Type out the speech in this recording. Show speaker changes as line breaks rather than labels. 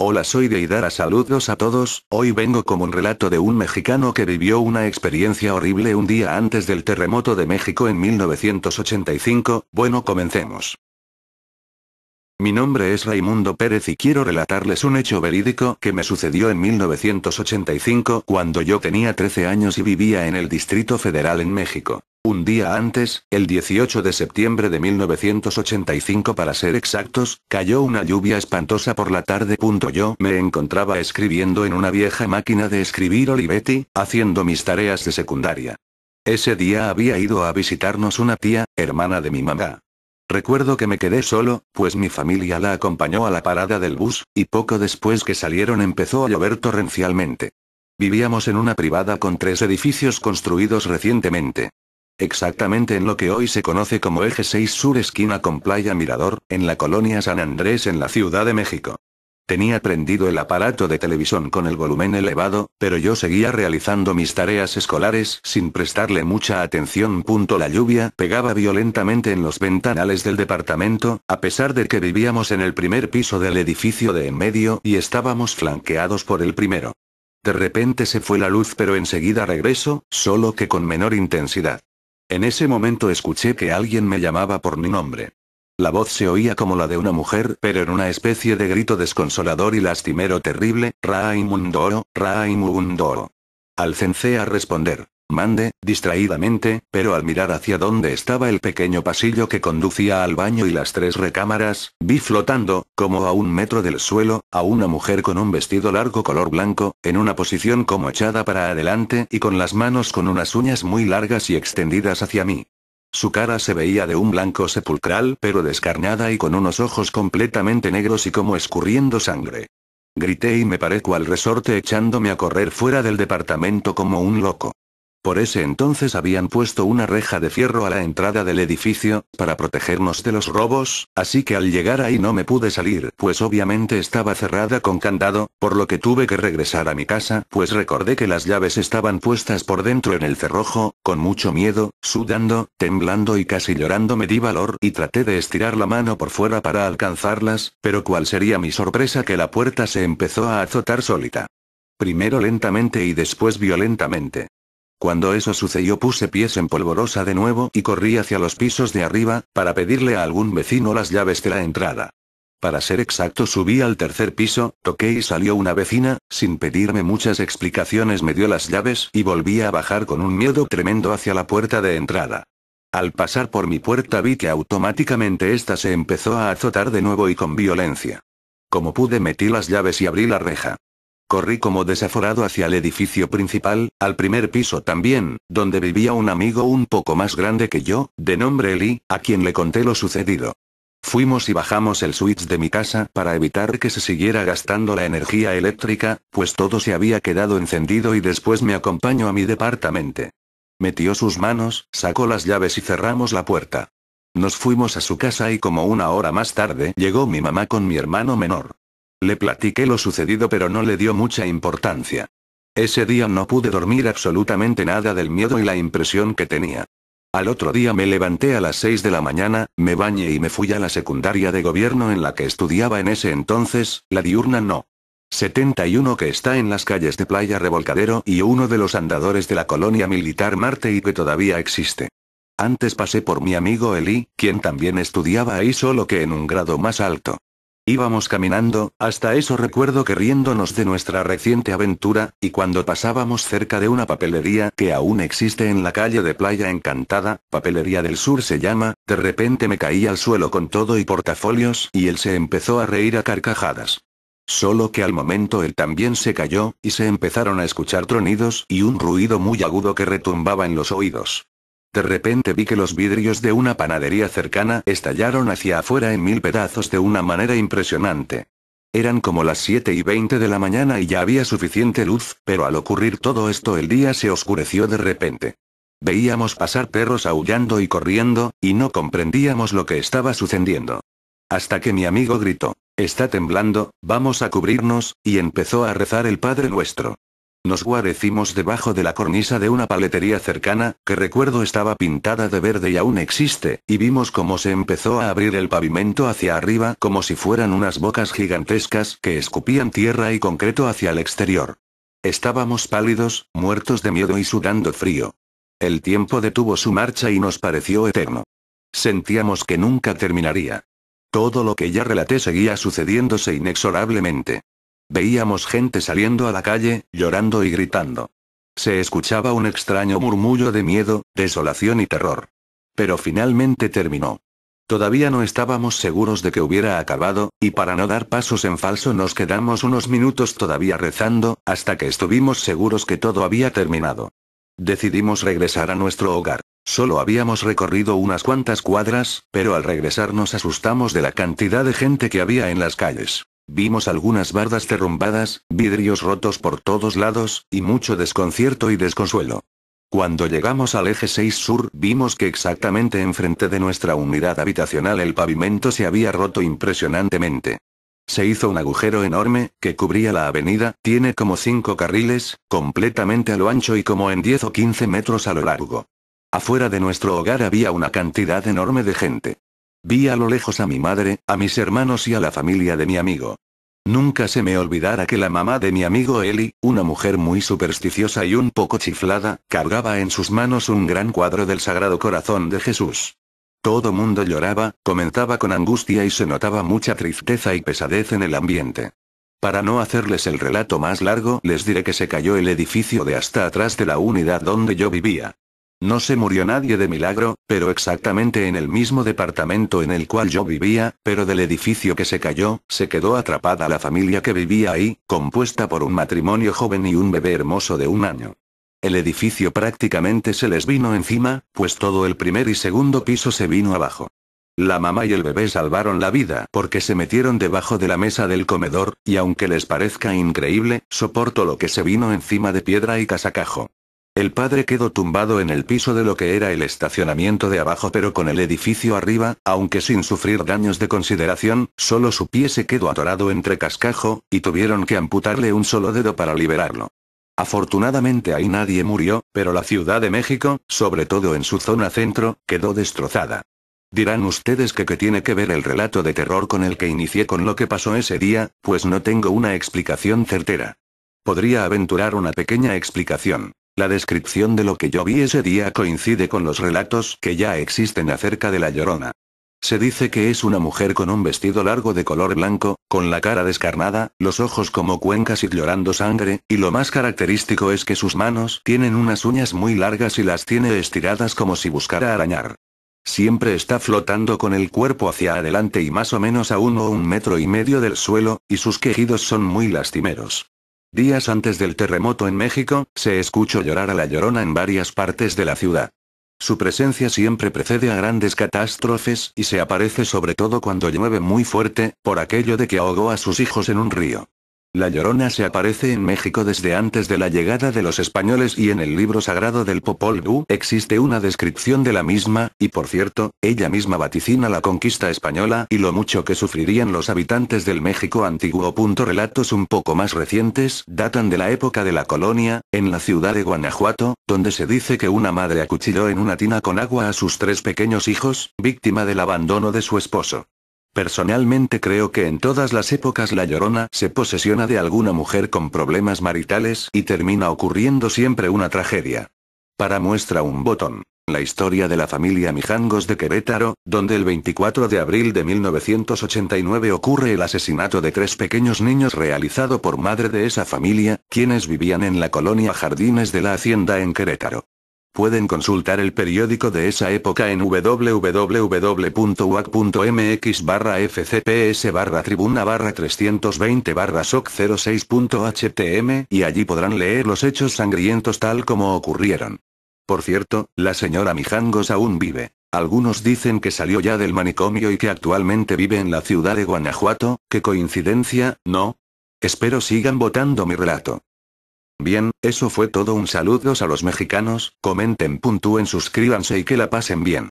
Hola, soy Deidara, saludos a todos. Hoy vengo como un relato de un mexicano que vivió una experiencia horrible un día antes del terremoto de México en 1985. Bueno, comencemos. Mi nombre es Raimundo Pérez y quiero relatarles un hecho verídico que me sucedió en 1985 cuando yo tenía 13 años y vivía en el Distrito Federal en México. Un día antes, el 18 de septiembre de 1985 para ser exactos, cayó una lluvia espantosa por la tarde. Yo me encontraba escribiendo en una vieja máquina de escribir Olivetti, haciendo mis tareas de secundaria. Ese día había ido a visitarnos una tía, hermana de mi mamá. Recuerdo que me quedé solo, pues mi familia la acompañó a la parada del bus, y poco después que salieron empezó a llover torrencialmente. Vivíamos en una privada con 3 edificios construidos recientemente. Exactamente en lo que hoy se conoce como Eje 6 Sur esquina con Playa Mirador, en la colonia San Andrés en la Ciudad de México. Tenía prendido el aparato de televisión con el volumen elevado, pero yo seguía realizando mis tareas escolares sin prestarle mucha atención. La lluvia pegaba violentamente en los ventanales del departamento, a pesar de que vivíamos en el primer piso del edificio de en medio y estábamos flanqueados por el primero. De repente se fue la luz, pero enseguida regresó, solo que con menor intensidad. En ese momento escuché que alguien me llamaba por mi nombre. La voz se oía como la de una mujer, pero en una especie de grito desconsolador y lastimero terrible: Raimundo, Raimundo. Alcancé a responder, mande, distraídamente, pero al mirar hacia donde estaba el pequeño pasillo que conducía al baño y las 3 recámaras, vi flotando, como a 1 metro del suelo, a una mujer con un vestido largo color blanco, en una posición como echada para adelante y con las manos con unas uñas muy largas y extendidas hacia mí. Su cara se veía de un blanco sepulcral pero descarnada y con unos ojos completamente negros y como escurriendo sangre. Grité y me paré cual resorte echándome a correr fuera del departamento como un loco. Por ese entonces habían puesto una reja de fierro a la entrada del edificio, para protegernos de los robos, así que al llegar ahí no me pude salir, pues obviamente estaba cerrada con candado, por lo que tuve que regresar a mi casa, pues recordé que las llaves estaban puestas por dentro en el cerrojo. Con mucho miedo, sudando, temblando y casi llorando me di valor y traté de estirar la mano por fuera para alcanzarlas, pero cuál sería mi sorpresa que la puerta se empezó a azotar solita. Primero lentamente y después violentamente. Cuando eso sucedió puse pies en polvorosa de nuevo y corrí hacia los pisos de arriba, para pedirle a algún vecino las llaves de la entrada. Para ser exacto, subí al 3er piso, toqué y salió una vecina, sin pedirme muchas explicaciones me dio las llaves y volví a bajar con un miedo tremendo hacia la puerta de entrada. Al pasar por mi puerta vi que automáticamente esta se empezó a azotar de nuevo y con violencia. Como pude metí las llaves y abrí la reja. Corrí como desaforado hacia el edificio principal, al 1er piso también, donde vivía un amigo un poco más grande que yo, de nombre Eli, a quien le conté lo sucedido. Fuimos y bajamos el switch de mi casa para evitar que se siguiera gastando la energía eléctrica, pues todo se había quedado encendido y después me acompañó a mi departamento. Metió sus manos, sacó las llaves y cerramos la puerta. Nos fuimos a su casa y como 1 hora más tarde llegó mi mamá con mi hermano menor. Le platiqué lo sucedido pero no le dio mucha importancia. Ese día no pude dormir absolutamente nada del miedo y la impresión que tenía. Al otro día me levanté a las 6 de la mañana, me bañé y me fui a la secundaria de gobierno en la que estudiaba en ese entonces, la diurna No. 71 que está en las calles de Playa Revolcadero y uno de los andadores de la colonia militar Marte y que todavía existe. Antes pasé por mi amigo Eli, quien también estudiaba ahí solo que en un grado más alto. Íbamos caminando, hasta eso recuerdo que riéndonos de nuestra reciente aventura, y cuando pasábamos cerca de una papelería que aún existe en la calle de Playa Encantada, Papelería del Sur se llama, de repente me caí al suelo con todo y portafolios y él se empezó a reír a carcajadas. Solo que al momento él también se cayó, y se empezaron a escuchar tronidos y un ruido muy agudo que retumbaba en los oídos. De repente vi que los vidrios de una panadería cercana estallaron hacia afuera en 1000 pedazos de una manera impresionante. Eran como las 7:20 de la mañana y ya había suficiente luz, pero al ocurrir todo esto el día se oscureció de repente. Veíamos pasar perros aullando y corriendo, y no comprendíamos lo que estaba sucediendo. Hasta que mi amigo gritó: «Está temblando, vamos a cubrirnos», y empezó a rezar el Padre Nuestro. Nos guarecimos debajo de la cornisa de una paletería cercana, que recuerdo estaba pintada de verde y aún existe, y vimos cómo se empezó a abrir el pavimento hacia arriba como si fueran unas bocas gigantescas que escupían tierra y concreto hacia el exterior. Estábamos pálidos, muertos de miedo y sudando frío. El tiempo detuvo su marcha y nos pareció eterno. Sentíamos que nunca terminaría. Todo lo que ya relaté seguía sucediéndose inexorablemente. Veíamos gente saliendo a la calle, llorando y gritando. Se escuchaba un extraño murmullo de miedo, desolación y terror. Pero finalmente terminó. Todavía no estábamos seguros de que hubiera acabado, y para no dar pasos en falso nos quedamos unos minutos todavía rezando, hasta que estuvimos seguros que todo había terminado. Decidimos regresar a nuestro hogar. Solo habíamos recorrido unas cuantas cuadras, pero al regresar nos asustamos de la cantidad de gente que había en las calles. Vimos algunas bardas derrumbadas, vidrios rotos por todos lados, y mucho desconcierto y desconsuelo. Cuando llegamos al eje 6 sur, vimos que exactamente enfrente de nuestra unidad habitacional el pavimento se había roto impresionantemente. Se hizo un agujero enorme, que cubría la avenida, tiene como 5 carriles, completamente a lo ancho y como en 10 o 15 metros a lo largo. Afuera de nuestro hogar había una cantidad enorme de gente. Vi a lo lejos a mi madre, a mis hermanos y a la familia de mi amigo. Nunca se me olvidará que la mamá de mi amigo Eli, una mujer muy supersticiosa y un poco chiflada, cargaba en sus manos un gran cuadro del Sagrado Corazón de Jesús. Todo mundo lloraba, comentaba con angustia y se notaba mucha tristeza y pesadez en el ambiente. Para no hacerles el relato más largo, les diré que se cayó el edificio de hasta atrás de la unidad donde yo vivía. No se murió nadie de milagro, pero exactamente en el mismo departamento en el cual yo vivía, pero del edificio que se cayó, se quedó atrapada la familia que vivía ahí, compuesta por un matrimonio joven y un bebé hermoso de 1 año. El edificio prácticamente se les vino encima, pues todo el primer y segundo piso se vino abajo. La mamá y el bebé salvaron la vida porque se metieron debajo de la mesa del comedor, y aunque les parezca increíble, soportó lo que se vino encima de piedra y casacajo. El padre quedó tumbado en el piso de lo que era el estacionamiento de abajo pero con el edificio arriba, aunque sin sufrir daños de consideración, solo su pie se quedó atorado entre cascajo, y tuvieron que amputarle un solo dedo para liberarlo. Afortunadamente ahí nadie murió, pero la Ciudad de México, sobre todo en su zona centro, quedó destrozada. Dirán ustedes que qué tiene que ver el relato de terror con el que inicié con lo que pasó ese día, pues no tengo una explicación certera. Podría aventurar una pequeña explicación. La descripción de lo que yo vi ese día coincide con los relatos que ya existen acerca de La Llorona. Se dice que es una mujer con un vestido largo de color blanco, con la cara descarnada, los ojos como cuencas y llorando sangre, y lo más característico es que sus manos tienen unas uñas muy largas y las tiene estiradas como si buscara arañar. Siempre está flotando con el cuerpo hacia adelante y más o menos a 1 o 1,5 metros del suelo, y sus quejidos son muy lastimeros. Días antes del terremoto en México, se escuchó llorar a La Llorona en varias partes de la ciudad. Su presencia siempre precede a grandes catástrofes y se aparece sobre todo cuando llueve muy fuerte, por aquello de que ahogó a sus hijos en un río. La Llorona se aparece en México desde antes de la llegada de los españoles y en el libro sagrado del Popol Vuh existe una descripción de la misma, y por cierto, ella misma vaticina la conquista española y lo mucho que sufrirían los habitantes del México antiguo. Relatos un poco más recientes datan de la época de la colonia, en la ciudad de Guanajuato, donde se dice que una madre acuchilló en una tina con agua a sus 3 pequeños hijos, víctima del abandono de su esposo. Personalmente creo que en todas las épocas La Llorona se posesiona de alguna mujer con problemas maritales y termina ocurriendo siempre una tragedia. Para muestra un botón. La historia de la familia Mijangos de Querétaro, donde el 24 de abril de 1989 ocurre el asesinato de 3 pequeños niños realizado por madre de esa familia, quienes vivían en la colonia Jardines de la Hacienda en Querétaro. Pueden consultar el periódico de esa época en www.uac.mx/fcps/tribuna/320/soc06.htm y allí podrán leer los hechos sangrientos tal como ocurrieron. Por cierto, la señora Mijangos aún vive. Algunos dicen que salió ya del manicomio y que actualmente vive en la ciudad de Guanajuato. ¿Qué coincidencia, no? Espero sigan votando mi relato. Bien, eso fue todo. Un saludos a los mexicanos, comenten, puntúen, suscríbanse y que la pasen bien.